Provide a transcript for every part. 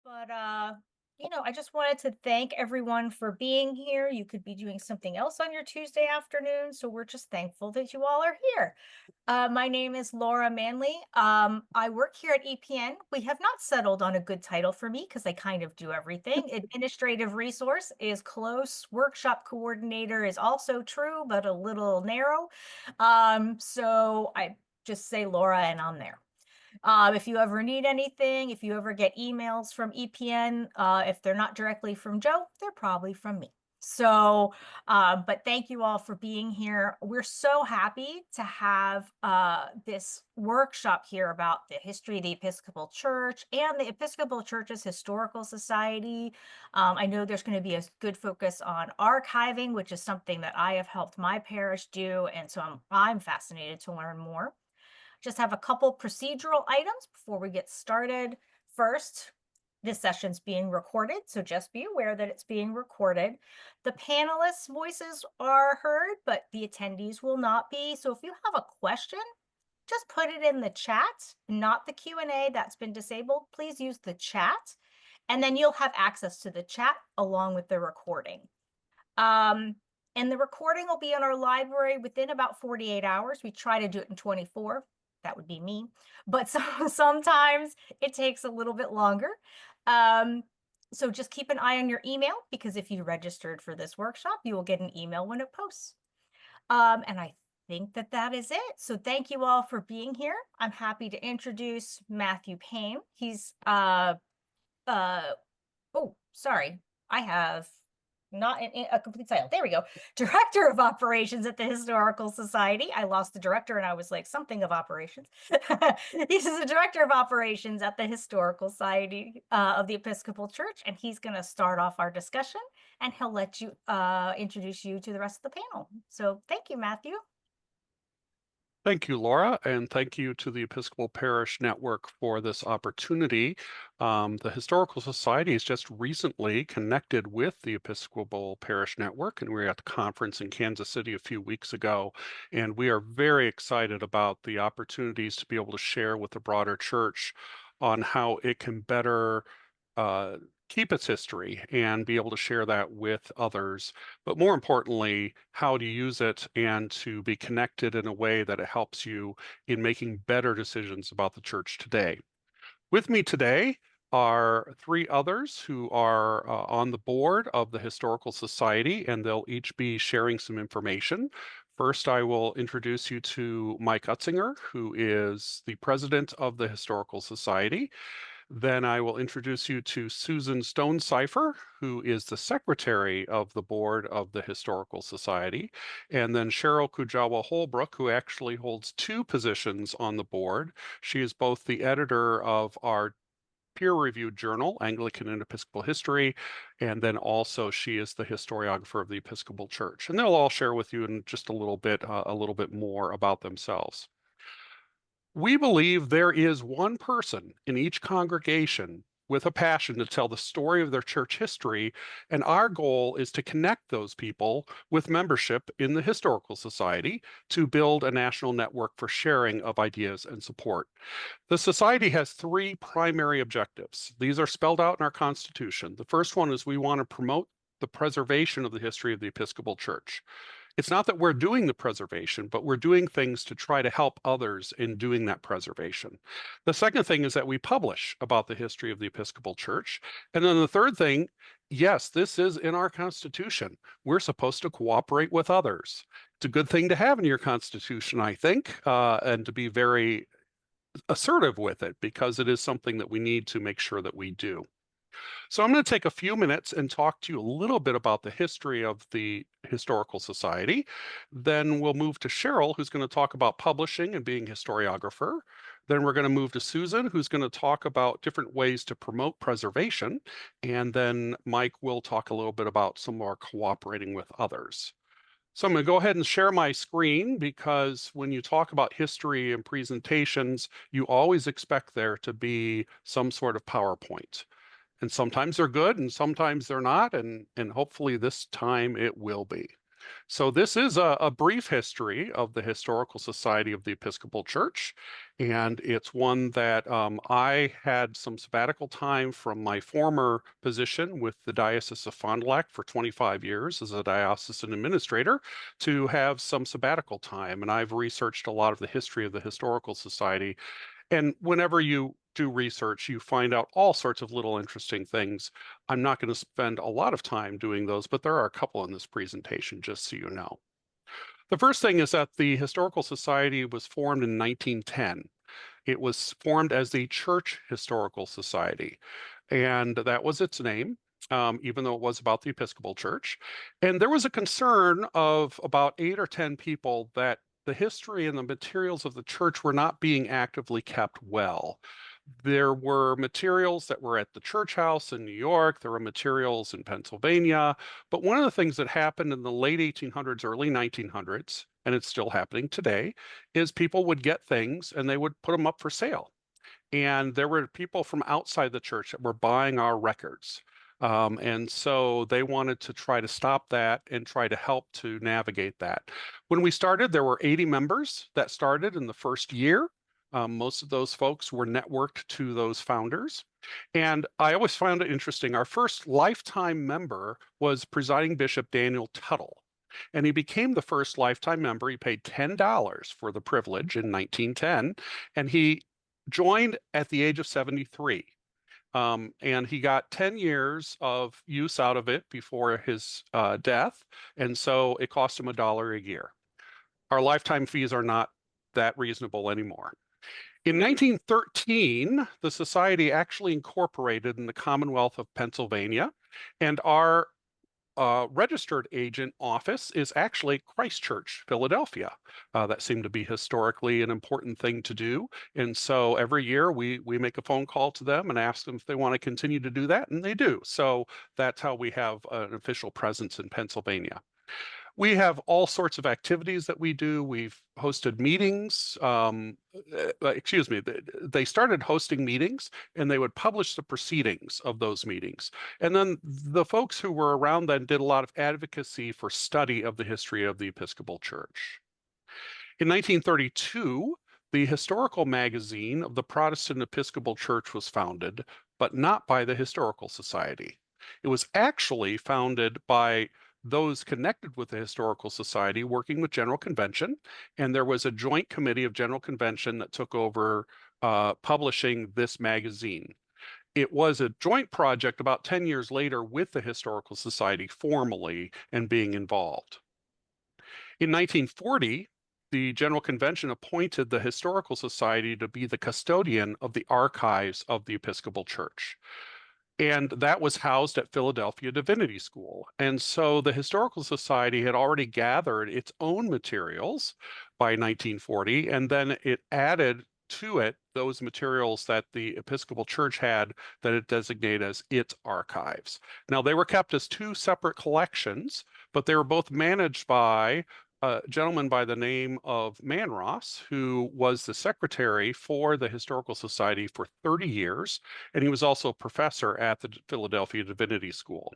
But I just wanted to thank everyone for being here. You could be doing something else on your Tuesday afternoon, so we're just thankful that you all are here. My name is Laura Manley. I work here at EPN. We have not settled on a good title for me because I kind of do everything. Administrative resource is close. Workshop coordinator is also true, but a little narrow. So I just say Laura and I'm there. If you ever need anything, if you ever get emails from EPN, if they're not directly from Joe, they're probably from me. But thank you all for being here. We're so happy to have this workshop here about the history of the Episcopal Church and the Episcopal Church's Historical Society. I know there's going to be a good focus on archiving, which is something that I have helped my parish do, and so I'm fascinated to learn more. Just have a couple procedural items before we get started. First, this session's being recorded, so just be aware that it's being recorded. The panelists' voices are heard, but the attendees will not be. So if you have a question, just put it in the chat, not the Q&A that's been disabled. Please use the chat, and then you'll have access to the chat along with the recording. And the recording will be in our library within about 48 hours. We try to do it in 24. That would be me. But sometimes it takes a little bit longer. So just keep an eye on your email, because if you registered for this workshop, you will get an email when it posts. And I think that is it. So thank you all for being here. I'm happy to introduce Matthew Payne. He's, oh, sorry. I have not a complete title. There we go. Director of Operations at the Historical Society. I lost the director and I was like, something of operations. He's the Director of Operations at the Historical Society of the Episcopal Church, and he's going to start off our discussion, and he'll let you introduce you to the rest of the panel. So thank you, Matthew. Thank you, Laura, and thank you to the Episcopal Parish Network for this opportunity. The Historical Society has just recently connected with the Episcopal Parish Network, and we were at the conference in Kansas City a few weeks ago, and we are very excited about the opportunities to be able to share with the broader church on how it can better keep its history and be able to share that with others, but more importantly, how to use it and to be connected in a way that it helps you in making better decisions about the church today. With me today are three others who are on the board of the Historical Society, and they'll each be sharing some information. First, I will introduce you to Mike Utzinger, who is the president of the Historical Society. Then I will introduce you to Susan Stonecipher, who is the secretary of the board of the Historical Society, and then Sheryl Kujawa-Holbrook, who actually holds two positions on the board. She is both the editor of our peer-reviewed journal, Anglican and Episcopal History, and then also she is the historiographer of the Episcopal Church. And they'll all share with you in just a little bit more about themselves. We believe there is one person in each congregation with a passion to tell the story of their church history, and our goal is to connect those people with membership in the Historical Society to build a national network for sharing of ideas and support. The Society has three primary objectives. These are spelled out in our Constitution. The first one is we want to promote the preservation of the history of the Episcopal Church. It's not that we're doing the preservation, but we're doing things to try to help others in doing that preservation. The second thing is that we publish about the history of the Episcopal Church. And then the third thing, yes, this is in our Constitution. We're supposed to cooperate with others. It's a good thing to have in your Constitution, I think, and to be very assertive with it, because it is something that we need to make sure that we do. So I'm going to take a few minutes and talk to you a little bit about the history of the Historical Society. Then we'll move to Sheryl, who's going to talk about publishing and being historiographer. Then we're going to move to Susan, who's going to talk about different ways to promote preservation. And then Mike will talk a little bit about some more cooperating with others. So I'm going to go ahead and share my screen, because when you talk about history and presentations, you always expect there to be some sort of PowerPoint. And sometimes they're good and sometimes they're not, and hopefully this time it will be. So this is a brief history of the Historical Society of the Episcopal Church, and it's one that I had some sabbatical time from my former position with the Diocese of Fond du Lac for 25 years as a diocesan administrator to have some sabbatical time. And I've researched a lot of the history of the Historical Society, and whenever you do research, you find out all sorts of little interesting things. I'm not going to spend a lot of time doing those, but there are a couple in this presentation, just so you know. The first thing is that the Historical Society was formed in 1910. It was formed as the Church Historical Society, and that was its name, even though it was about the Episcopal Church. And there was a concern of about 8 or 10 people that the history and the materials of the church were not being actively kept well. There were materials that were at the church house in New York. There were materials in Pennsylvania. But one of the things that happened in the late 1800s, early 1900s, and it's still happening today, is people would get things and they would put them up for sale. And there were people from outside the church that were buying our records. And so they wanted to try to stop that and try to help to navigate that. When we started, there were 80 members that started in the first year. Most of those folks were networked to those founders. And I always found it interesting. Our first lifetime member was Presiding Bishop Daniel Tuttle. And he became the first lifetime member. He paid $10 for the privilege in 1910. And he joined at the age of 73. And he got 10 years of use out of it before his death. And so it cost him $1 a year. Our lifetime fees are not that reasonable anymore. In 1913, the society actually incorporated in the Commonwealth of Pennsylvania, and our registered agent office is actually Christchurch, Philadelphia. That seemed to be historically an important thing to do. And so every year we make a phone call to them and ask them if they want to continue to do that, and they do. So that's how we have an official presence in Pennsylvania. We have all sorts of activities that we do. We've hosted meetings. Excuse me, they started hosting meetings and they would publish the proceedings of those meetings. And then the folks who were around then did a lot of advocacy for study of the history of the Episcopal Church. In 1932, the historical magazine of the Protestant Episcopal Church was founded, but not by the Historical Society. It was actually founded by those connected with the Historical Society working with General Convention, and there was a joint committee of General Convention that took over publishing this magazine. It was a joint project about 10 years later with the Historical Society formally and being involved. In 1940, the General Convention appointed the Historical Society to be the custodian of the archives of the Episcopal Church. And that was housed at Philadelphia Divinity School. And so the Historical Society had already gathered its own materials by 1940, and then it added to it those materials that the Episcopal Church had that it designated as its archives. Now, they were kept as two separate collections, but they were both managed by a gentleman by the name of Manross, who was the secretary for the Historical Society for 30 years, and he was also a professor at the Philadelphia Divinity School.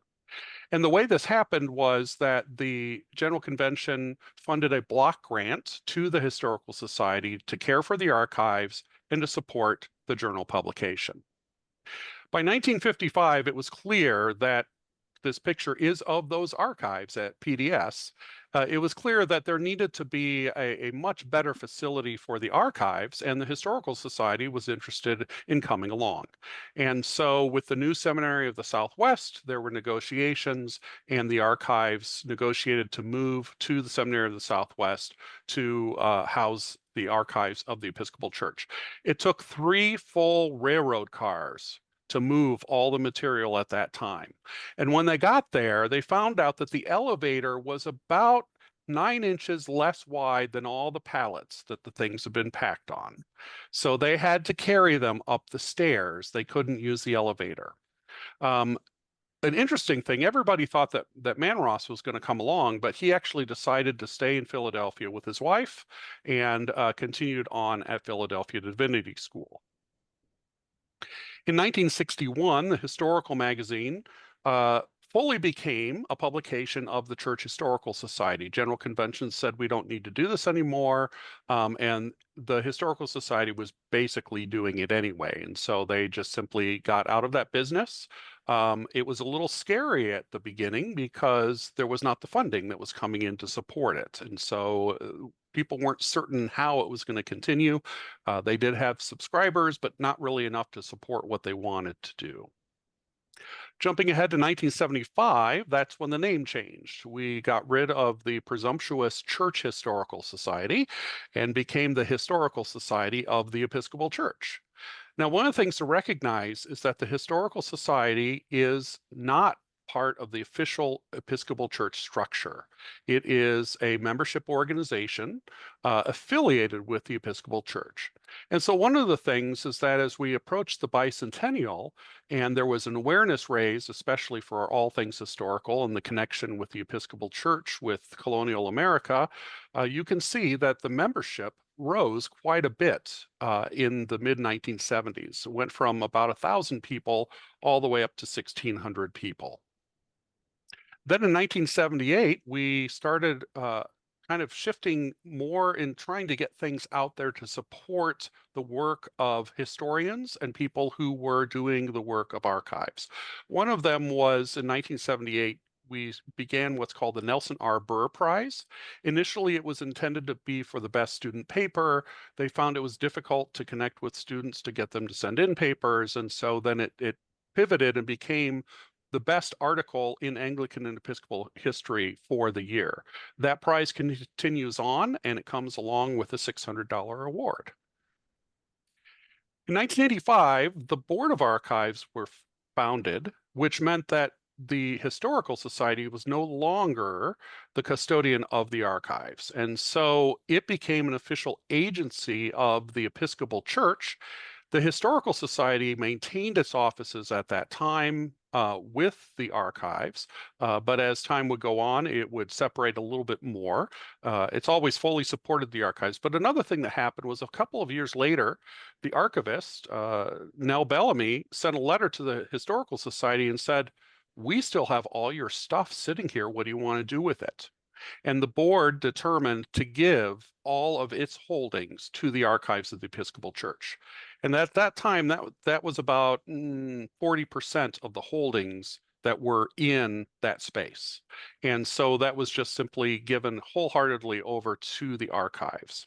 And the way this happened was that the General Convention funded a block grant to the Historical Society to care for the archives and to support the journal publication. By 1955, it was clear that this picture is of those archives at PDS. It was clear that there needed to be a much better facility for the archives, and the Historical Society was interested in coming along. And so with the new Seminary of the Southwest, there were negotiations, and the archives negotiated to move to the Seminary of the Southwest to house the archives of the Episcopal Church. It took 3 full railroad cars to move all the material at that time. And when they got there, they found out that the elevator was about 9 inches less wide than all the pallets that the things had been packed on. So they had to carry them up the stairs. They couldn't use the elevator. An interesting thing, everybody thought that Manross was going to come along, but he actually decided to stay in Philadelphia with his wife and continued on at Philadelphia Divinity School. In 1961, the Historical magazine fully became a publication of the Church Historical Society. General Convention said we don't need to do this anymore, and the Historical Society was basically doing it anyway, and so they just simply got out of that business. It was a little scary at the beginning because there was not the funding that was coming in to support it, and so people weren't certain how it was going to continue. They did have subscribers, but not really enough to support what they wanted to do. Jumping ahead to 1975, that's when the name changed. We got rid of the presumptuous Church Historical Society and became the Historical Society of the Episcopal Church. Now, one of the things to recognize is that the Historical Society is not part of the official Episcopal Church structure. It is a membership organization affiliated with the Episcopal Church. And so one of the things is that as we approach the bicentennial, and there was an awareness raised, especially for all things historical and the connection with the Episcopal Church with colonial America, you can see that the membership rose quite a bit in the mid 1970s. It went from about 1,000 people all the way up to 1,600 people. Then in 1978, we started kind of shifting more in trying to get things out there to support the work of historians and people who were doing the work of archives. One of them was in 1978, we began what's called the Nelson R. Burr Prize. Initially, it was intended to be for the best student paper. They found it was difficult to connect with students to get them to send in papers, and so then it pivoted and became the best article in Anglican and Episcopal history for the year. That prize continues on, and it comes along with a $600 award. In 1985, the Board of Archives were founded, which meant that the Historical Society was no longer the custodian of the archives. And so it became an official agency of the Episcopal Church. The Historical Society maintained its offices at that time with the archives, but as time would go on, it would separate a little bit more. It's always fully supported the archives. But another thing that happened was a couple of years later, the archivist, Nell Bellamy, sent a letter to the Historical Society and said, "We still have all your stuff sitting here. What do you want to do with it?" And the board determined to give all of its holdings to the archives of the Episcopal Church. And at that time, that was about 40% of the holdings that were in that space. And so that was just simply given wholeheartedly over to the archives.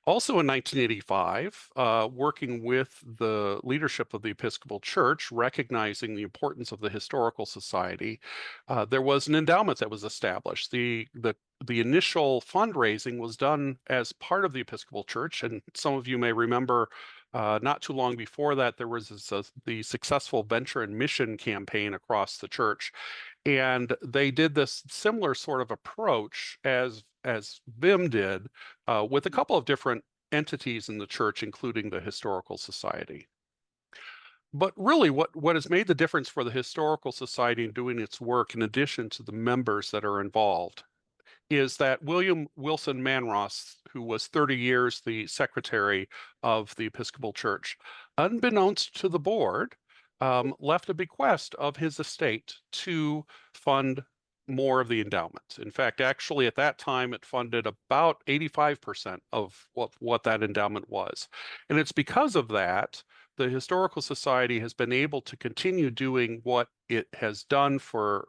Also in 1985, working with the leadership of the Episcopal Church, recognizing the importance of the Historical Society, there was an endowment that was established. The initial fundraising was done as part of the Episcopal Church, and some of you may remember not too long before that, there was the successful Venture and Mission campaign across the church. And they did this similar sort of approach as VIM did with a couple of different entities in the church, including the Historical Society. But really, what has made the difference for the Historical Society in doing its work, in addition to the members that are involved, is that William Wilson Manross, who was 30 years the secretary of the Episcopal Church, unbeknownst to the board, left a bequest of his estate to fund more of the endowment. In fact, actually, at that time, it funded about 85% of what that endowment was. And it's because of that, the Historical Society has been able to continue doing what it has done for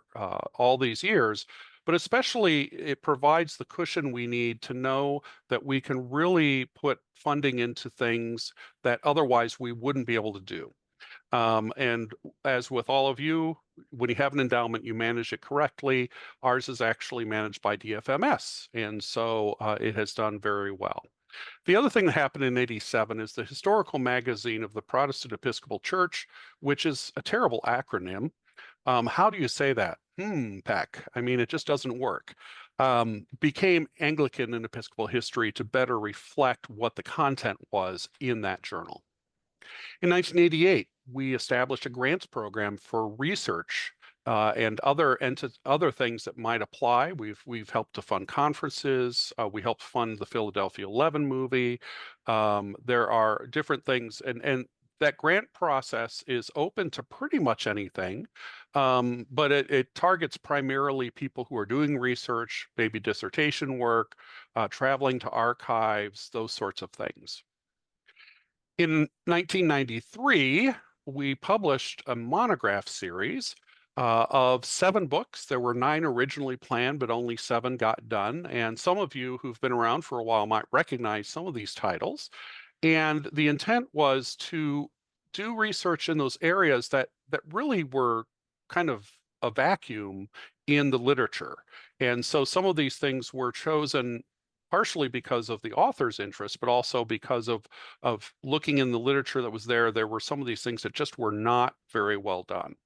all these years, but especially it provides the cushion we need to know that we can really put funding into things that otherwise we wouldn't be able to do. And as with all of you, when you have an endowment, you manage it correctly. Ours is actually managed by DFMS, and so it has done very well. The other thing that happened in '87 is the Historical Magazine of the Protestant Episcopal Church, which is a terrible acronym. How do you say that? Peck. I mean, it just doesn't work. Became Anglican and Episcopal History to better reflect what the content was in that journal. In 1988, we established a grants program for research and other things that might apply. We've helped to fund conferences. We helped fund the Philadelphia 11 movie. There are different things, and that grant process is open to pretty much anything, but it targets primarily people who are doing research, maybe dissertation work, traveling to archives, those sorts of things. In 1993, we published a monograph series of 7 books. There were 9 originally planned, but only 7 got done. And some of you who've been around for a while might recognize some of these titles. And the intent was to do research in those areas that really were kind of a vacuum in the literature. And so some of these things were chosen partially because of the author's interest, but also because of looking in the literature that was there. There were some of these things that just were not very well done.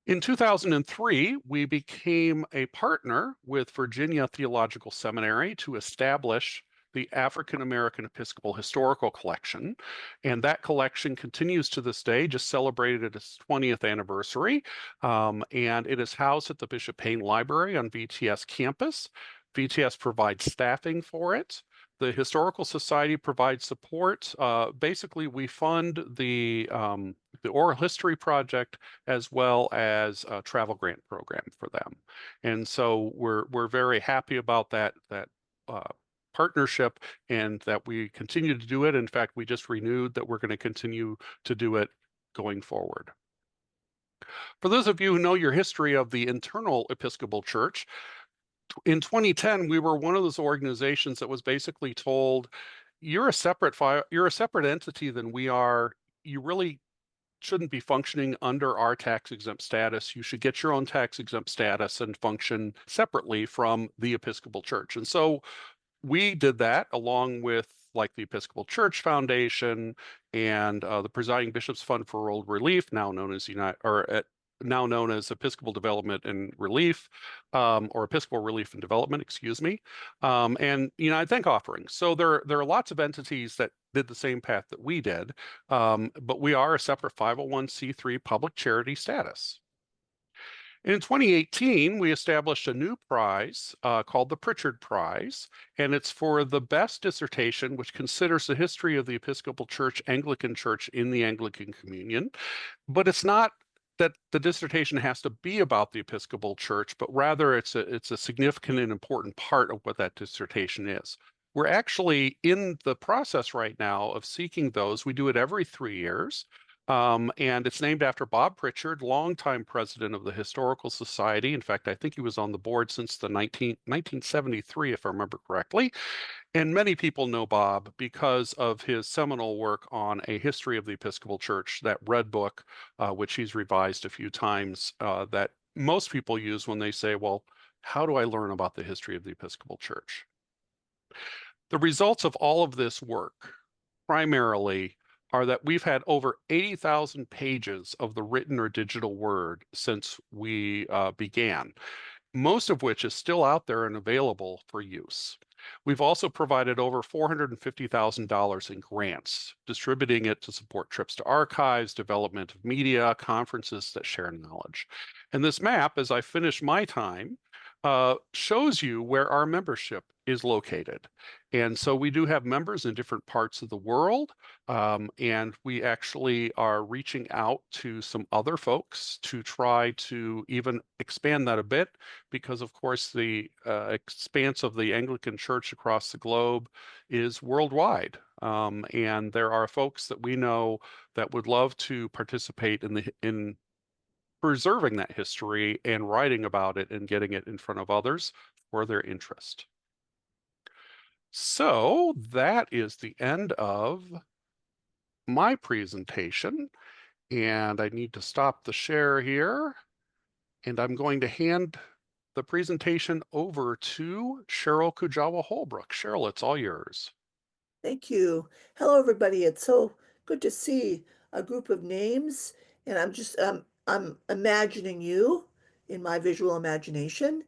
In 2003, we became a partner with Virginia Theological Seminary to establish the African American Episcopal Historical Collection. And that collection continues to this day, just celebrated its 20th anniversary. And it is housed at the Bishop Payne Library on VTS campus. VTS provides staffing for it. The Historical Society provides support. Basically, we fund the Oral History Project as well as a travel grant program for them. And so we're very happy about that partnership and that we continue to do it. In fact, we just renewed that we're going to continue to do it going forward. For those of you who know your history of the internal Episcopal Church, in 2010, we were one of those organizations that was basically told, you're a separate entity than we are. You really shouldn't be functioning under our tax exempt status. You should get your own tax exempt status and function separately from the Episcopal Church. And so we did that along with like the Episcopal Church Foundation and the Presiding Bishops Fund for World Relief, now known as now known as Episcopal Development and Relief, or Episcopal Relief and Development, excuse me, and United Thank Offerings. So there are lots of entities that did the same path that we did, but we are a separate 501c3 public charity status. In 2018, we established a new prize called the Pritchard Prize, and it's for the best dissertation, which considers the history of the Episcopal Church, Anglican Church in the Anglican Communion. But it's not that the dissertation has to be about the Episcopal Church, but rather it's a significant and important part of what that dissertation is. We're actually in the process right now of seeking those. We do it every 3 years. And it's named after Bob Pritchard, longtime president of the Historical Society. In fact, I think he was on the board since the 1973, if I remember correctly. And many people know Bob because of his seminal work on A History of the Episcopal Church, that red book, which he's revised a few times, that most people use when they say, well, how do I learn about the history of the Episcopal Church? The results of all of this work primarily are that we've had over 80,000 pages of the written or digital word since we began, most of which is still out there and available for use. We've also provided over $450,000 in grants, distributing it to support trips to archives, development of media, conferences that share knowledge. And this map, as I finish my time, shows you where our membership is located. And so we do have members in different parts of the world, and we actually are reaching out to some other folks to try to even expand that a bit, because of course the expanse of the Anglican Church across the globe is worldwide. And there are folks that we know that would love to participate in preserving that history and writing about it and getting it in front of others for their interest. So that is the end of my presentation, and I need to stop the share here, and I'm going to hand the presentation over to Sheryl Kujawa-Holbrook. Sheryl, it's all yours. Thank you. Hello, everybody. It's so good to see a group of names, and I'm imagining you in my visual imagination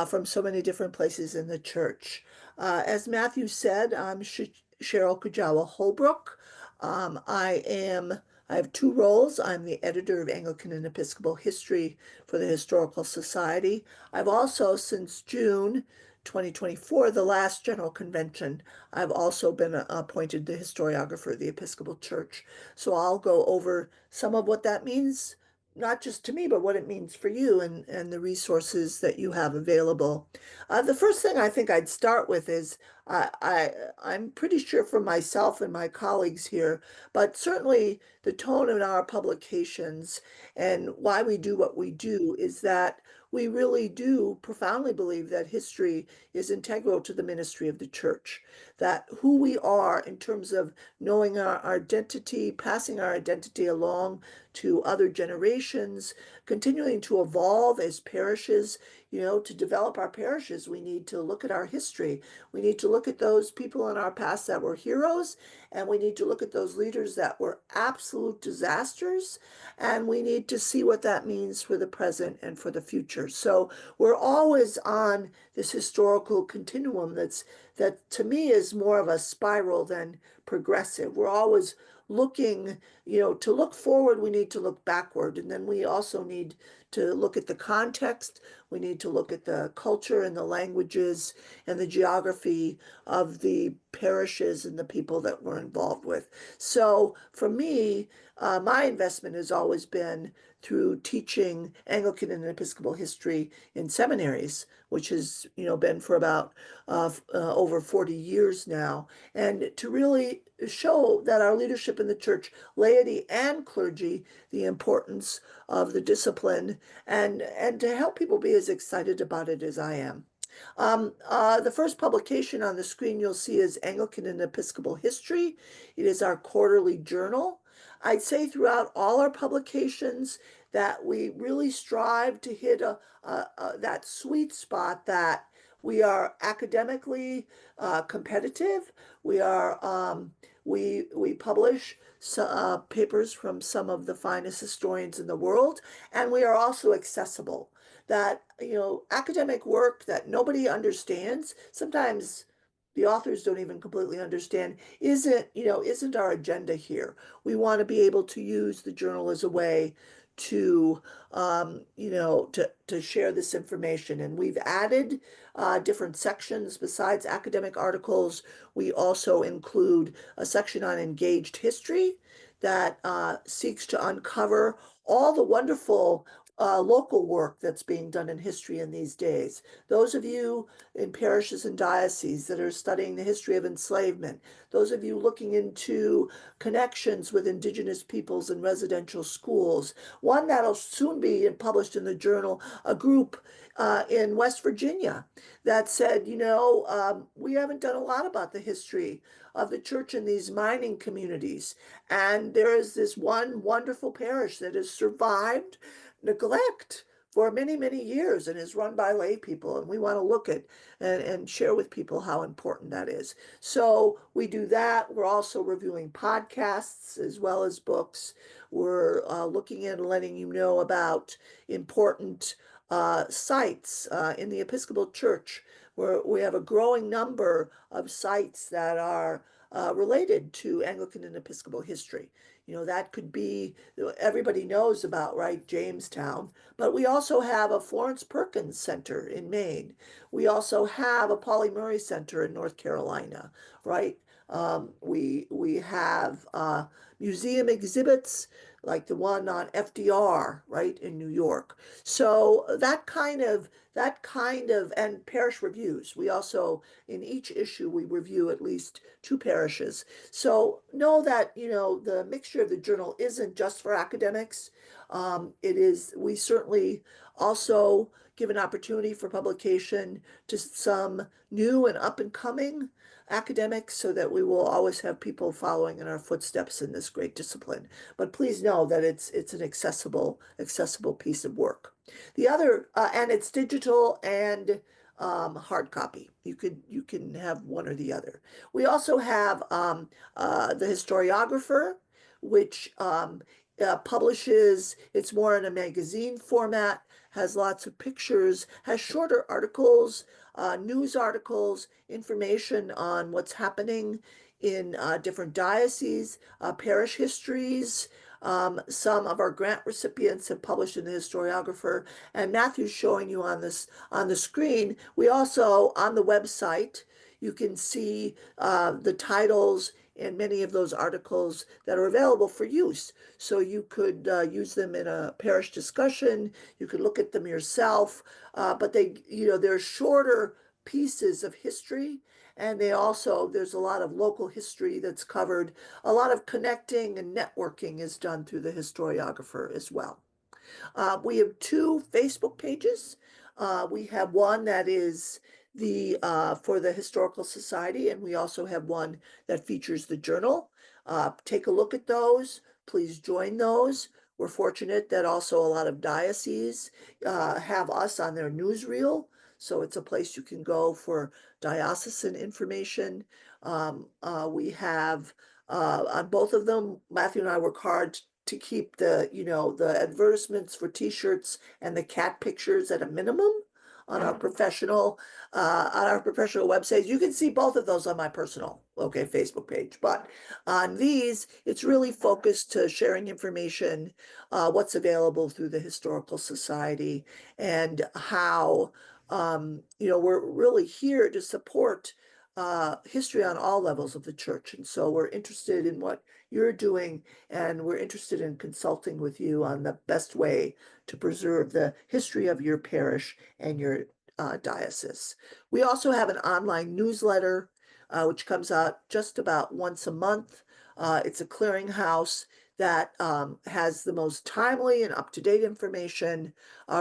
from so many different places in the church. As Matthew said, I'm Sheryl Kujawa-Holbrook. I have 2 roles. I'm the editor of Anglican and Episcopal History for the Historical Society. I've also, since June, 2024, the last General Convention, I've also been appointed the historiographer of the Episcopal Church. So I'll go over some of what that means, not just to me, but what it means for you and the resources that you have available. The first thing I think I'd start with is I'm pretty sure for myself and my colleagues here, but certainly the tone in our publications and why we do what we do is that we really do profoundly believe that history is integral to the ministry of the church, that who we are in terms of knowing our identity, passing our identity along to other generations, continuing to evolve as parishes. To develop our parishes, we need to look at our history. We need to look at those people in our past that were heroes, and we need to look at those leaders that were absolute disasters, and we need to see what that means for the present and for the future. So we're always on this historical continuum that to me is more of a spiral than progressive. We're always looking, to look forward, we need to look backward. And then we also need to look at the context. We need to look at the culture and the languages and the geography of the parishes and the people that we're involved with. So for me, my investment has always been through teaching Anglican and Episcopal history in seminaries, which has been for about over 40 years now, and to really show that our leadership in the church, laity and clergy, the importance of the discipline, and to help people be as excited about it as I am. The first publication on the screen you'll see is Anglican and Episcopal History. It is our quarterly journal. I'd say throughout all our publications that we really strive to hit that sweet spot that we are academically competitive. We publish papers from some of the finest historians in the world, and we are also accessible. That academic work that nobody understands, sometimes the authors don't even completely understand, isn't our agenda here. We want to be able to use the journal as a way to to share this information. And we've added different sections besides academic articles. We also include a section on engaged history that seeks to uncover all the wonderful local work that's being done in history in these days. Those of you in parishes and dioceses that are studying the history of enslavement, those of you looking into connections with indigenous peoples in residential schools, one that'll soon be published in the journal, a group in West Virginia that said, we haven't done a lot about the history of the church in these mining communities. And there is this one wonderful parish that has survived neglect for many, many years and is run by lay people. And we want to look at and share with people how important that is. So we do that. We're also reviewing podcasts as well as books. We're looking at and letting you know about important sites in the Episcopal Church, where we have a growing number of sites that are related to Anglican and Episcopal history. That could be, everybody knows about, right, Jamestown, but we also have a Florence Perkins Center in Maine. We also have a Pauli Murray Center in North Carolina, right? We have museum exhibits like the one on FDR, right, in New York. So that kind of, and parish reviews. We also, in each issue, we review at least 2 parishes. So know that, the mixture of the journal isn't just for academics. We certainly also give an opportunity for publication to some new and up and coming academics, so that we will always have people following in our footsteps in this great discipline. But please know that it's an accessible piece of work. The other, and it's digital and hard copy. You can have one or the other. We also have the Historiographer, which publishes, it's more in a magazine format, has lots of pictures, has shorter articles, news articles, information on what's happening in different dioceses, parish histories, Some of our grant recipients have published in the Historiographer, and Matthew's showing you on the screen. We also, on the website, you can see the titles and many of those articles that are available for use. So you could use them in a parish discussion. You could look at them yourself, but they're shorter pieces of history. And there's a lot of local history that's covered. A lot of connecting and networking is done through the historiographer as well. We have two Facebook pages. We have one that is for the Historical Society, and we also have one that features the journal. Take a look at those. Please join those. We're fortunate that also a lot of dioceses have us on their newsreel. So it's a place you can go for diocesan information. We have on both of them, Matthew and I work hard to keep the advertisements for t-shirts and the cat pictures at a minimum on our professional websites. You can see both of those on my personal Facebook page, but on these it's really focused to sharing information, what's available through the Historical Society, and how we're really here to support history on all levels of the church. And so we're interested in what you're doing, and we're interested in consulting with you on the best way to preserve the history of your parish and your diocese. We also have an online newsletter, which comes out just about once a month. It's a clearinghouse that has the most timely and up-to-date information.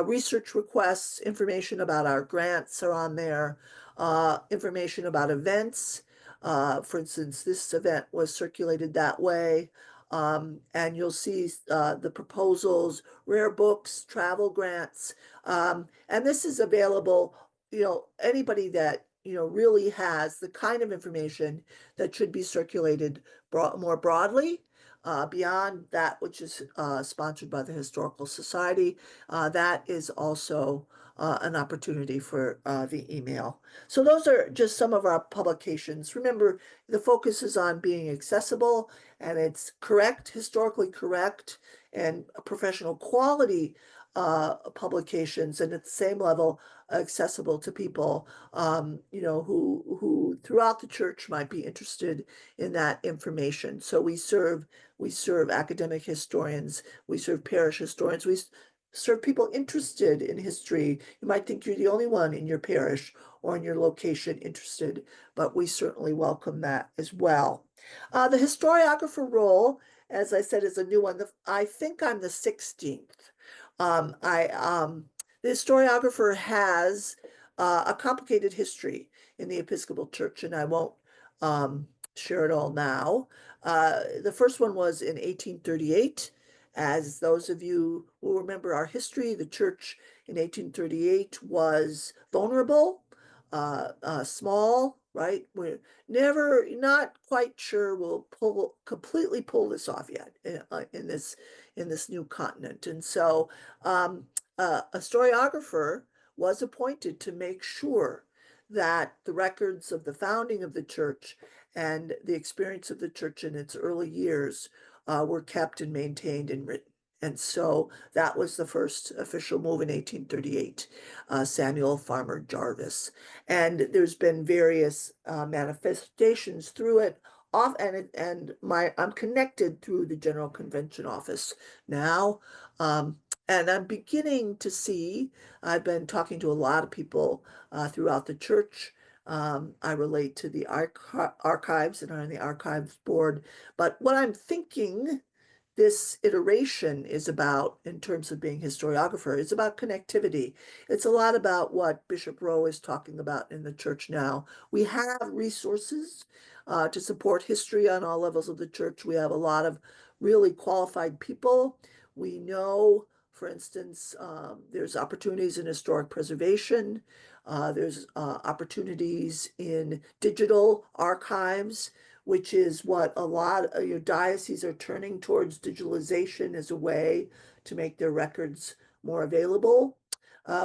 Research requests, information about our grants are on there, information about events. For instance, this event was circulated that way. And you'll see the proposals, rare books, travel grants. And this is available, anybody that, really has the kind of information that should be circulated more broadly, beyond that which is sponsored by the Historical Society. That is also an opportunity for the email. So those are just some of our publications. Remember, the focus is on being accessible, and it's correct, historically correct, and professional quality publications, and at the same level accessible to people who throughout the church might be interested in that information. So we serve academic historians, we serve parish historians, we serve people interested in history. You might think you're the only one in your parish or in your location interested, but we certainly welcome that as well. The historiographer role, as I said, is a new one. I think I'm the 16th. The historiographer has a complicated history in the Episcopal Church, and I won't share it all now. The first one was in 1838. As those of you who remember our history, the church in 1838 was vulnerable, small, right? We're not quite sure we'll completely pull this off yet in this new continent. And so a historiographer was appointed to make sure that the records of the founding of the church and the experience of the church in its early years were kept and maintained and written. And so that was the first official move in 1838, Samuel Farmer Jarvis. And there's been various manifestations through it. I'm connected through the General Convention office now. And I'm beginning to see, I've been talking to a lot of people throughout the church. I relate to the archives and are on the archives board. But what I'm thinking this iteration is about, in terms of being historiographer, is about connectivity. It's a lot about what Bishop Rowe is talking about in the church now. We have resources to support history on all levels of the church. We have a lot of really qualified people. We know, for instance, there's opportunities in historic preservation. There's opportunities in digital archives, which is what a lot of your dioceses are turning towards, digitalization as a way to make their records more available.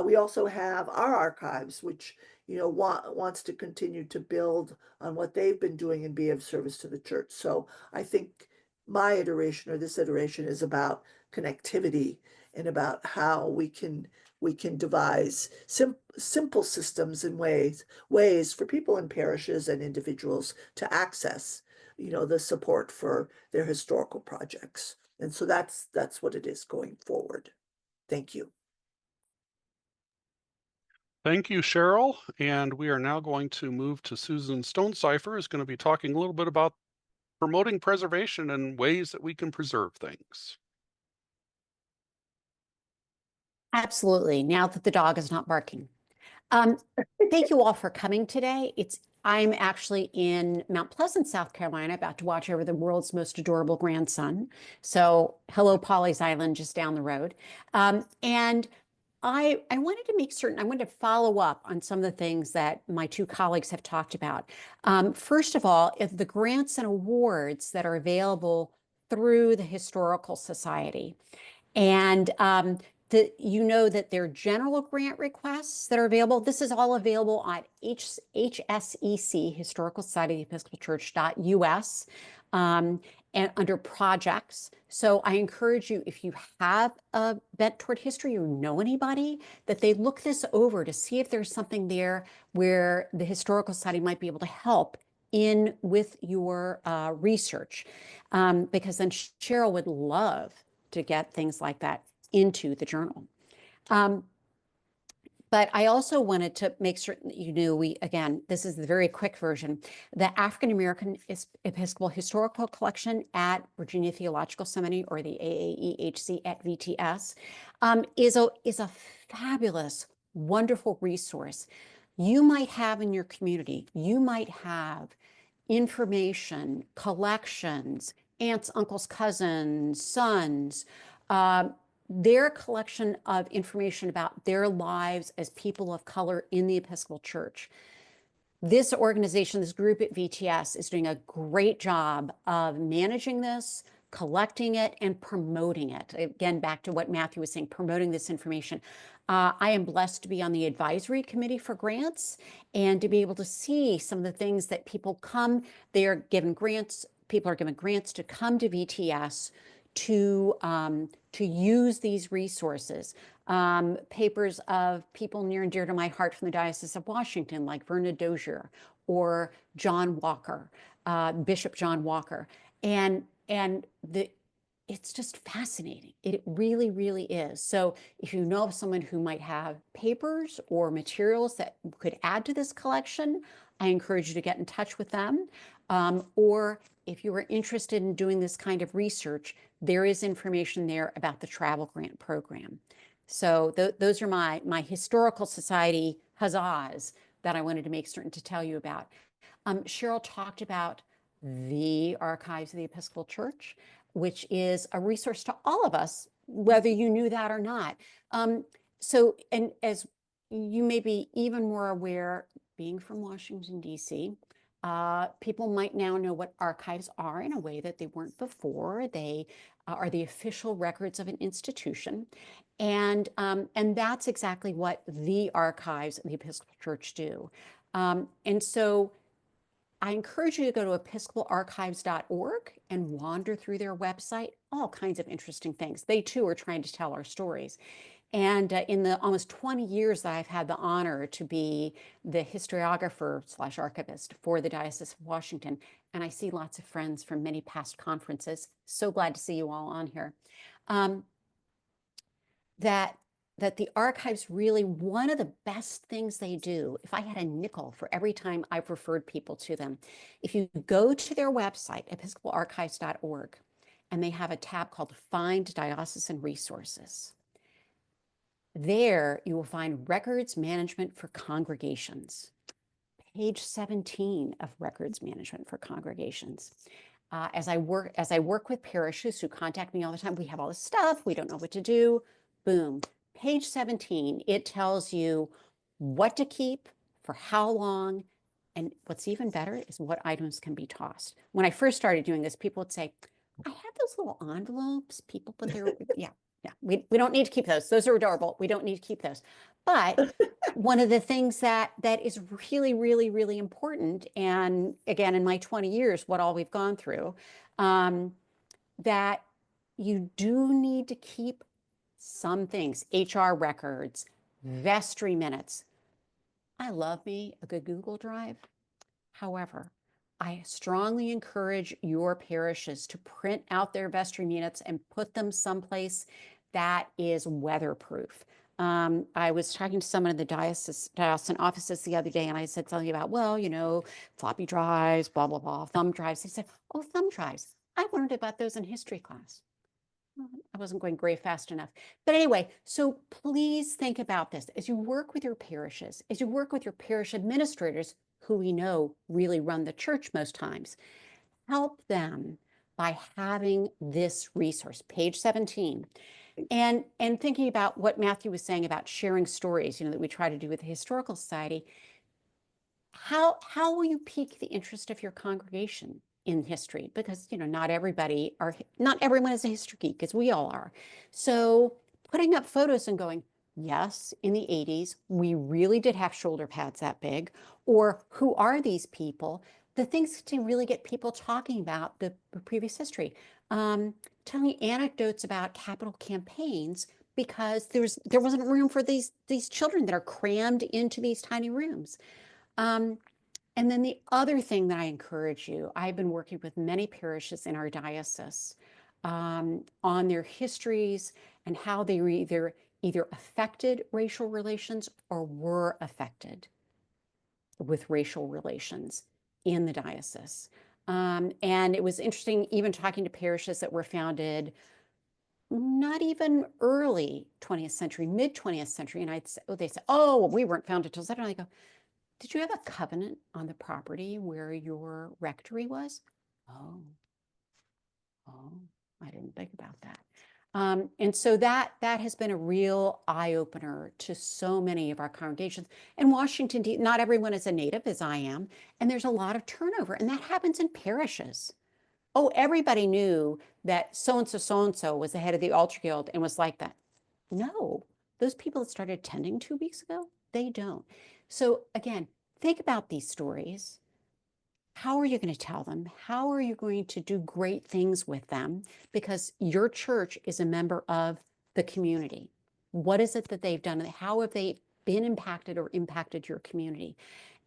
We also have our archives, which wants to continue to build on what they've been doing and be of service to the church. So I think my iteration or this iteration is about connectivity and about how we can devise simple systems and ways for people in parishes and individuals to access, the support for their historical projects. And so that's what it is going forward. Thank you. Thank you, Sheryl. And we are now going to move to Susan Stonecipher, who's going to be talking a little bit about promoting preservation and ways that we can preserve things. Absolutely. Now that the dog is not barking. Thank you all for coming today. I'm actually in Mount Pleasant, South Carolina, about to watch over the world's most adorable grandson. So hello, Polly's Island, just down the road. And I wanted to make certain, I wanted to follow up on some of the things that my two colleagues have talked about. First of all, if the grants and awards that are available through the Historical Society. And you know that there are general grant requests that are available. This is all available on HSEC, Historical Society of Episcopal Church.us, and under projects. So I encourage you, if you have a bent toward history or know anybody, that they look this over to see if there's something there where the Historical Society might be able to help in with your research, because then Sheryl would love to get things like that into the journal. But I also wanted to make certain that you knew again, this is the very quick version, the African American Episcopal Historical Collection at Virginia Theological Seminary, or the AAEHC at VTS, is a fabulous, wonderful resource. You might have in your community, you might have information, collections, aunts, uncles, cousins, sons, their collection of information about their lives as people of color in the Episcopal Church. This organization, this group at VTS, is doing a great job of managing this, collecting it, and promoting it. Again, back to what Matthew was saying, promoting this information. I am blessed to be on the advisory committee for grants and to be able to see some of the things that people come, they are given grants, people are given grants to come to VTS to use these resources. Papers of people near and dear to my heart from the Diocese of Washington, like Verna Dozier or John Walker, Bishop John Walker. And it's just fascinating. It really, really is. So if you know of someone who might have papers or materials that could add to this collection, I encourage you to get in touch with them. Or if you are interested in doing this kind of research, there is information there about the travel grant program. So those are my Historical Society huzzahs that I wanted to make certain to tell you about. Sheryl talked about the Archives of the Episcopal Church, which is a resource to all of us, whether you knew that or not. So, and as you may be even more aware, being from Washington, D.C., people might now know what archives are in a way that they weren't before. They are the official records of an institution. And that's exactly what the Archives of the Episcopal Church do. And so I encourage you to go to episcopalarchives.org and wander through their website, all kinds of interesting things. They too are trying to tell our stories. And in the almost 20 years that I've had the honor to be the historiographer / archivist for the Diocese of Washington, and I see lots of friends from many past conferences, so glad to see you all on here, that the archives really, one of the best things they do, if I had a nickel for every time I've referred people to them, if you go to their website, episcopalarchives.org, and they have a tab called Find Diocesan Resources. There you will find records management for congregations. Page 17 of records management for congregations. As I work with parishes who contact me all the time, we have all this stuff, we don't know what to do, boom. Page 17, it tells you what to keep, for how long, and what's even better is what items can be tossed. When I first started doing this, people would say, I have those little envelopes, people put their, yeah, we don't need to keep those. Those are adorable. We don't need to keep those. But one of the things that is really, really, really important, and again, in my 20 years, what all we've gone through, that you do need to keep some things, HR records, vestry minutes. I love me a good Google Drive. However, I strongly encourage your parishes to print out their vestry minutes and put them someplace that is weatherproof. I was talking to someone in the diocesan offices the other day, and I said something about, well, you know, floppy drives, blah, blah, blah, thumb drives. They said, oh, thumb drives. I learned about those in history class. I wasn't going gray fast enough. But anyway, so please think about this as you work with your parishes, as you work with your parish administrators, who we know really run the church most times. Help them by having this resource, page 17. And thinking about what Matthew was saying about sharing stories, you know, that we try to do with the Historical Society. How will you pique the interest of your congregation in history? Because, you know, not everyone is a history geek, as we all are. So putting up photos and going, yes, in the 80s, we really did have shoulder pads that big, or who are these people? The things to really get people talking about the previous history. Telling anecdotes about capital campaigns, because there wasn't room for these children that are crammed into these tiny rooms. And then the other thing that I encourage you, I've been working with many parishes in our diocese on their histories and how they were either affected racial relations or were affected with racial relations in the diocese. And it was interesting, even talking to parishes that were founded not even early 20th century, mid 20th century. And they said, oh, well, we weren't founded till 7. And I go, did you have a covenant on the property where your rectory was? Oh, I didn't think about that. And so that has been a real eye-opener to so many of our congregations. In Washington, not everyone is a native, as I am, and there's a lot of turnover, and that happens in parishes. Oh, everybody knew that so-and-so was the head of the altar guild and was like that. No, those people that started attending 2 weeks ago, they don't. So again, think about these stories. How are you going to tell them? How are you going to do great things with them? Because your church is a member of the community. What is it that they've done? How have they been impacted or impacted your community?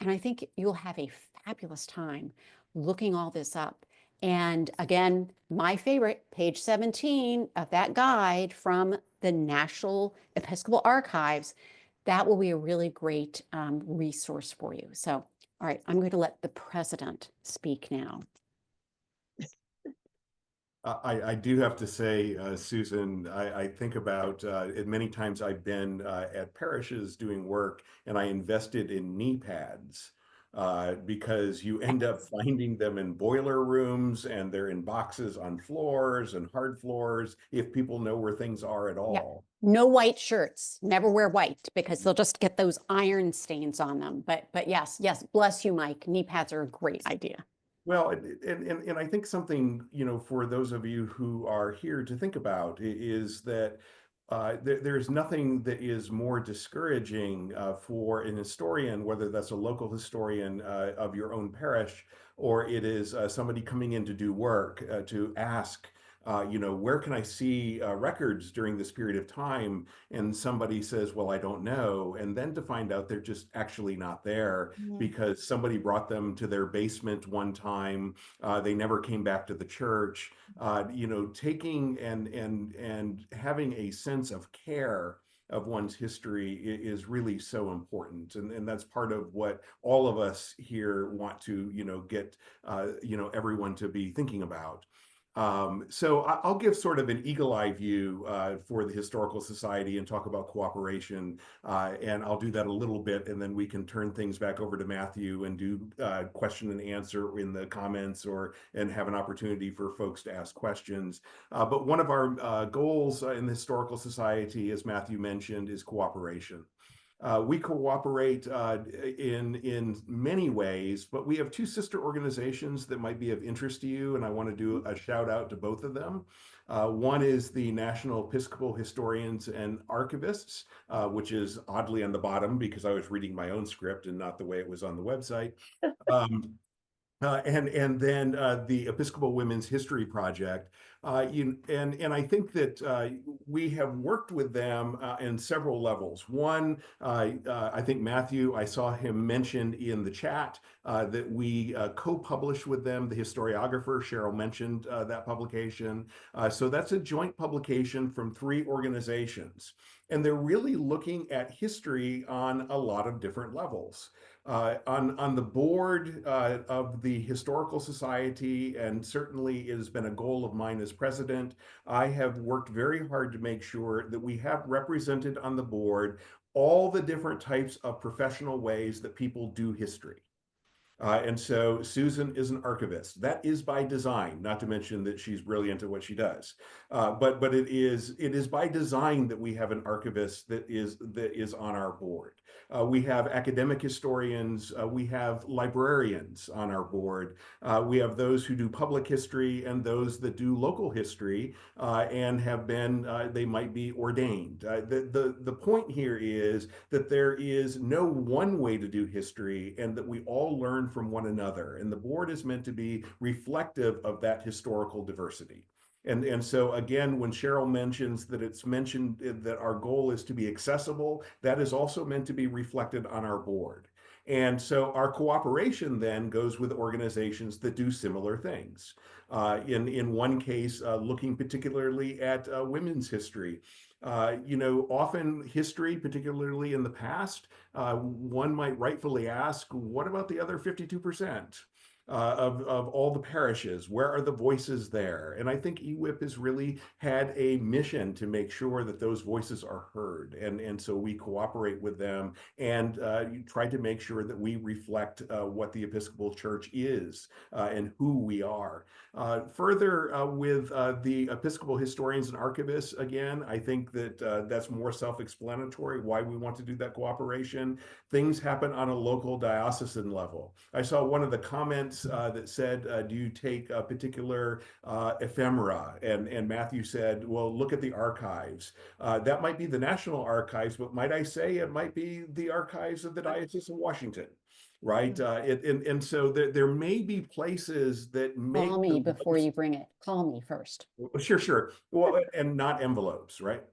And I think you'll have a fabulous time looking all this up. And again, my favorite, page 17 of that guide from the National Episcopal Archives, that will be a really great resource for you. So, all right, I'm going to let the president speak now. I do have to say, Susan, I think about many times I've been at parishes doing work, and I invested in knee pads because you end up finding them in boiler rooms, and they're in boxes on floors and hard floors, if people know where things are at all. No white shirts. Never wear white, because they'll just get those iron stains on them. But yes, bless you, Mike. Knee pads are a great idea. Well, and I think something, you know, for those of you who are here to think about is that there's nothing that is more discouraging for an historian, whether that's a local historian of your own parish, or it is somebody coming in to do work, to ask, you know, where can I see records during this period of time? And somebody says, well, I don't know. And then to find out they're just actually not there because somebody brought them to their basement one time. They never came back to the church. You know, taking and having a sense of care of one's history is really so important. And that's part of what all of us here want to, you know, get, you know, everyone to be thinking about. So I'll give sort of an eagle-eye view for the Historical Society and talk about cooperation, and I'll do that a little bit, and then we can turn things back over to Matthew and do question and answer in the comments, and have an opportunity for folks to ask questions. But one of our goals in the Historical Society, as Matthew mentioned, is cooperation. We cooperate in many ways, but we have 2 sister organizations that might be of interest to you, and I want to do a shout out to both of them. One is the National Episcopal Historians and Archivists, which is oddly on the bottom because I was reading my own script and not the way it was on the website. and then the Episcopal Women's History Project. And I think that we have worked with them in several levels. One, I think Matthew, I saw him mentioned in the chat that we co-published with them, the Historiographer. Sheryl mentioned that publication. So that's a joint publication from 3 organizations. And they're really looking at history on a lot of different levels. On the board of the Historical Society, and certainly it has been a goal of mine as president, I have worked very hard to make sure that we have represented on the board all the different types of professional ways that people do history. And so Susan is an archivist. That is by design, not to mention that she's brilliant at what she does. But it is by design that we have an archivist that is on our board. We have academic historians, we have librarians on our board. We have those who do public history and those that do local history and have been, they might be ordained. The point here is that there is no one way to do history and that we all learn from one another. And the board is meant to be reflective of that historical diversity. And so again, when Sheryl mentions that it's mentioned that our goal is to be accessible, that is also meant to be reflected on our board. And so our cooperation then goes with organizations that do similar things. In one case, looking particularly at women's history, often history, particularly in the past, one might rightfully ask, what about the other 52%? Of all the parishes, where are the voices there? And I think EWIP has really had a mission to make sure that those voices are heard. And so we cooperate with them and try to make sure that we reflect what the Episcopal Church is and who we are. Further, with the Episcopal historians and archivists, again, I think that that's more self-explanatory why we want to do that cooperation. Things happen on a local diocesan level. I saw one of the comments that said, do you take a particular ephemera? And Matthew said, well, look at the archives. That might be the National Archives, but might I say it might be the archives of the Diocese of Washington, right? And so there may be places that make— Call me before you bring it. Call me first. Sure. Well, and not envelopes, right?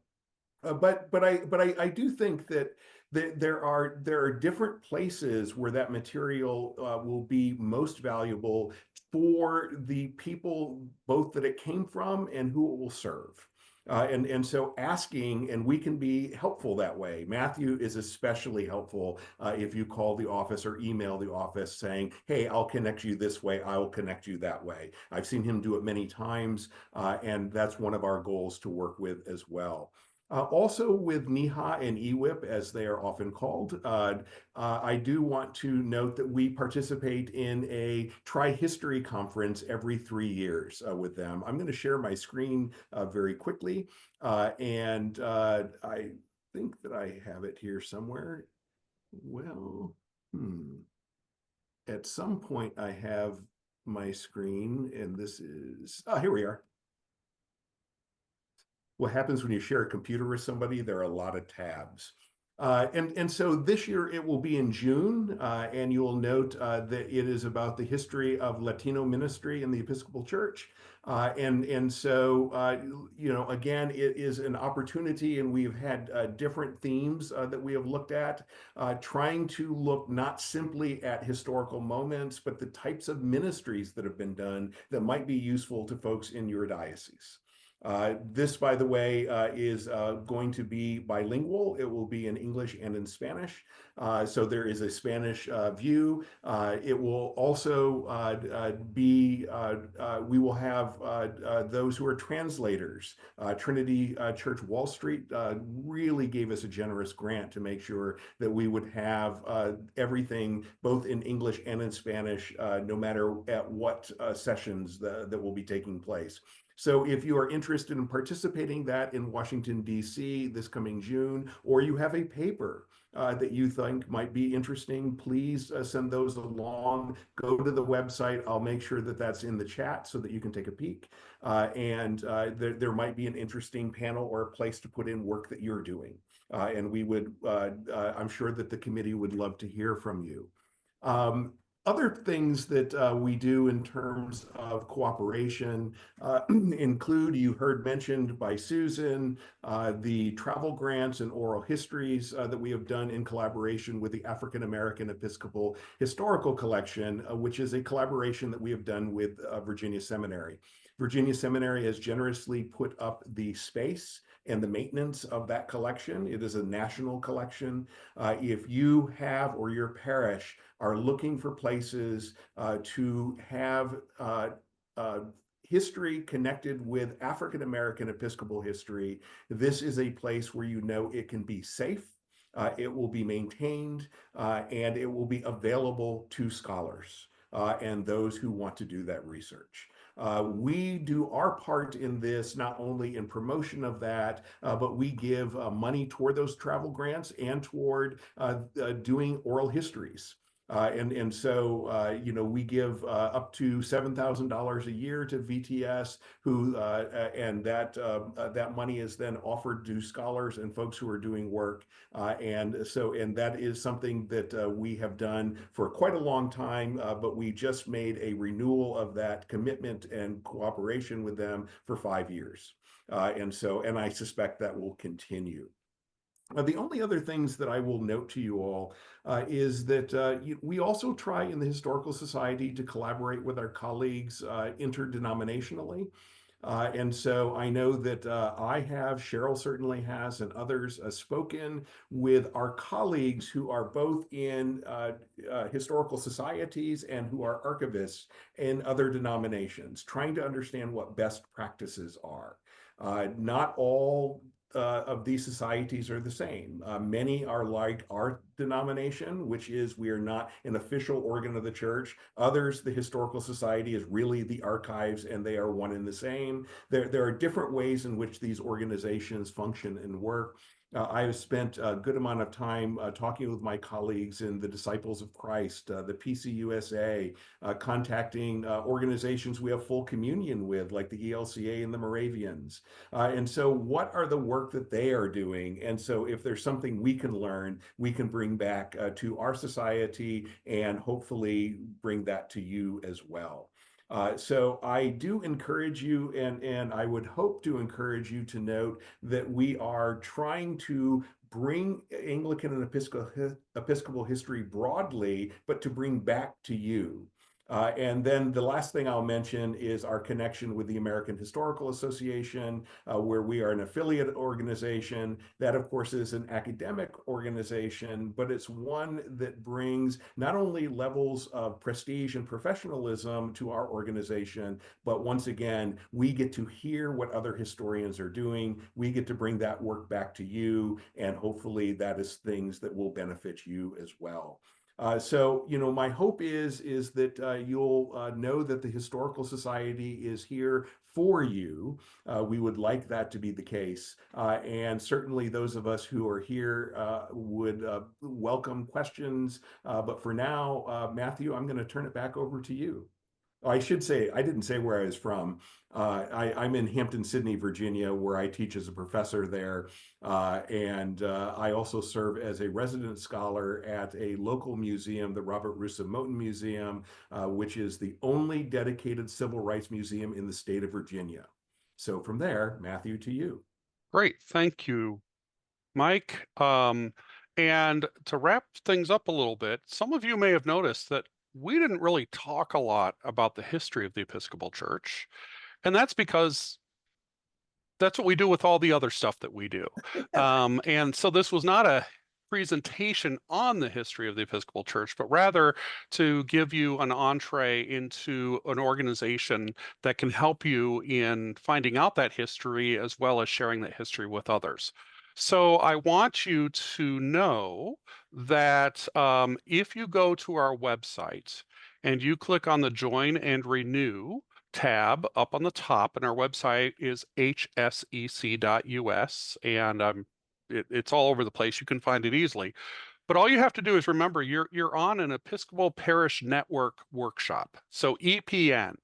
But I do think that there are different places where that material will be most valuable for the people, both that it came from and who it will serve. And so asking, and we can be helpful that way. Matthew is especially helpful if you call the office or email the office saying, hey, I'll connect you this way, I will connect you that way. I've seen him do it many times, and that's one of our goals to work with as well. Also with NEHA and EWIP, as they are often called, I do want to note that we participate in a Tri-History conference every 3 years with them. I'm going to share my screen very quickly, and I think that I have it here somewhere. Well, at some point I have my screen, and this is, here we are. What happens when you share a computer with somebody? There are a lot of tabs. And so this year it will be in June, and you will note that it is about the history of Latino ministry in the Episcopal Church. And so, again, it is an opportunity, and we've had different themes that we have looked at, trying to look not simply at historical moments, but the types of ministries that have been done that might be useful to folks in your diocese. This, by the way, is going to be bilingual. It will be in English and in Spanish. So there is a Spanish view. It will also be, we will have those who are translators. Trinity Church Wall Street really gave us a generous grant to make sure that we would have everything both in English and in Spanish, no matter at what sessions that will be taking place. So if you are interested in participating that in Washington, D.C. this coming June, or you have a paper that you think might be interesting, please send those along. Go to the website. I'll make sure that that's in the chat so that you can take a peek. And there might be an interesting panel or a place to put in work that you're doing. And we would, I'm sure that the committee would love to hear from you. Other things that we do in terms of cooperation include, you heard mentioned by Susan, the travel grants and oral histories that we have done in collaboration with the African American Episcopal Historical Collection, which is a collaboration that we have done with Virginia Seminary. Virginia Seminary has generously put up the space and the maintenance of that collection. It is a national collection. If you have, or your parish are looking for places to have history connected with African American Episcopal history, this is a place where you know it can be safe, it will be maintained, and it will be available to scholars and those who want to do that research. We do our part in this, not only in promotion of that, but we give money toward those travel grants and toward doing oral histories. So, you know, we give up to $7,000 a year to VTS, who and that money is then offered to scholars and folks who are doing work. And that is something that we have done for quite a long time, but we just made a renewal of that commitment and cooperation with them for 5 years. And I suspect that will continue. The only other things that I will note to you all is that we also try in the Historical Society to collaborate with our colleagues interdenominationally. And so I know that I have, Sheryl certainly has, and others spoken with our colleagues who are both in historical societies and who are archivists in other denominations, trying to understand what best practices are. Not all of these societies are the same. Many are like our denomination, which is we are not an official organ of the church. Others, the Historical Society is really the archives, and they are one and the same. There are different ways in which these organizations function and work. I have spent a good amount of time talking with my colleagues in the Disciples of Christ, the PCUSA, contacting organizations we have full communion with, like the ELCA and the Moravians. And so what are the work that they are doing? And so if there's something we can learn, we can bring back to our society and hopefully bring that to you as well. So I do encourage you, and I would hope to encourage you to note that we are trying to bring Anglican and Episcopal history broadly, but to bring back to you. And then the last thing I'll mention is our connection with the American Historical Association, where we are an affiliate organization. That, of course, is an academic organization, but it's one that brings not only levels of prestige and professionalism to our organization, but once again, we get to hear what other historians are doing. We get to bring that work back to you, and hopefully that is things that will benefit you as well. So, you know, my hope is that you'll know that the Historical Society is here for you. We would like that to be the case. And certainly those of us who are here would welcome questions. But for now, Matthew, I'm going to turn it back over to you. I should say, I didn't say where I was from. I'm in Hampton-Sydney, Virginia, where I teach as a professor there. And I also serve as a resident scholar at a local museum, the Robert Russa Moton Museum, which is the only dedicated civil rights museum in the state of Virginia. So from there, Matthew, to you. Great. Thank you, Mike. And to wrap things up a little bit, some of you may have noticed that we didn't really talk a lot about the history of the Episcopal Church. And that's because that's what we do with all the other stuff that we do. And so this was not a presentation on the history of the Episcopal Church, but rather to give you an entree into an organization that can help you in finding out that history as well as sharing that history with others. So I want you to know that if you go to our website and you click on the Join and Renew tab up on the top, and our website is hsec.us, and it's all over the place. You can find it easily. But all you have to do is remember you're on an Episcopal Parish Network workshop, so EPN.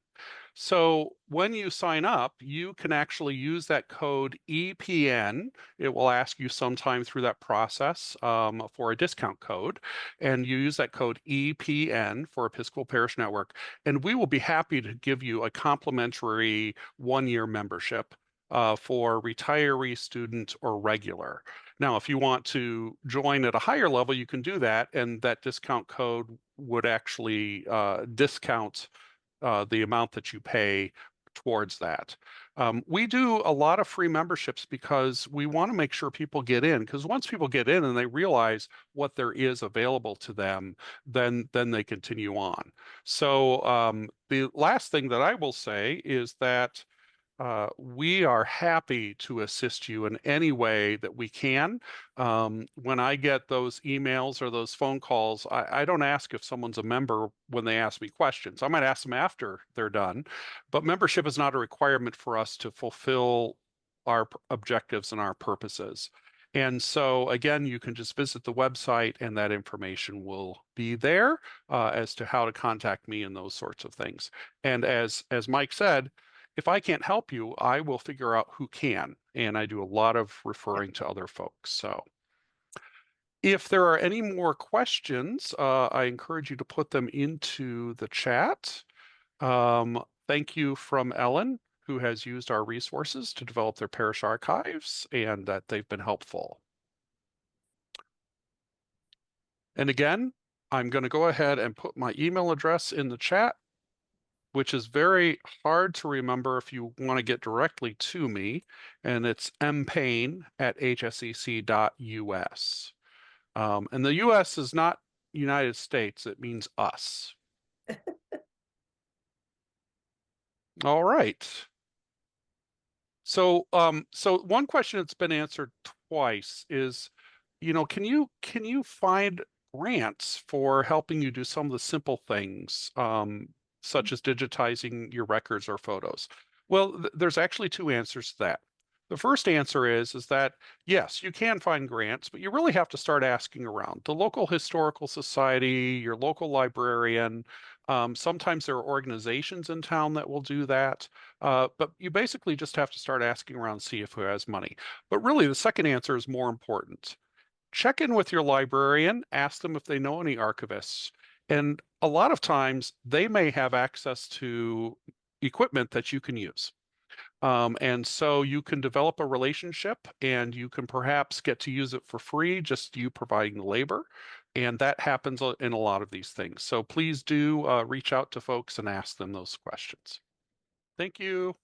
So when you sign up, you can actually use that code EPN. It will ask you sometime through that process for a discount code, and you use that code EPN for Episcopal Parish Network, and we will be happy to give you a complimentary 1-year membership for retiree, student, or regular. Now, if you want to join at a higher level, you can do that, and that discount code would actually discount the amount that you pay towards that. We do a lot of free memberships because we want to make sure people get in, because once people get in and they realize what there is available to them, then they continue on. So the last thing that I will say is that we are happy to assist you in any way that we can. When I get those emails or those phone calls, I don't ask if someone's a member when they ask me questions. I might ask them after they're done, but membership is not a requirement for us to fulfill our objectives and our purposes. And so, again, you can just visit the website and that information will be there as to how to contact me and those sorts of things. And as Mike said, if I can't help you, I will figure out who can. And I do a lot of referring to other folks. So if there are any more questions, I encourage you to put them into the chat. Thank you from Ellen, who has used our resources to develop their parish archives, and that they've been helpful. And again, I'm going to go ahead and put my email address in the chat, which is very hard to remember if you want to get directly to me, and it's mpayne@hsec.us. And the US is not United States, it means us. All right. So one question that's been answered twice is, can you find grants for helping you do some of the simple things, such as digitizing your records or photos? Well, there's actually 2 answers to that. The first answer is that yes, you can find grants, but you really have to start asking around. The local historical society, your local librarian, sometimes there are organizations in town that will do that. But you basically just have to start asking around, see if who has money. But really, the second answer is more important. Check in with your librarian, ask them if they know any archivists. And a lot of times they may have access to equipment that you can use. And so you can develop a relationship and you can perhaps get to use it for free, just you providing the labor. And that happens in a lot of these things. So please do reach out to folks and ask them those questions. Thank you.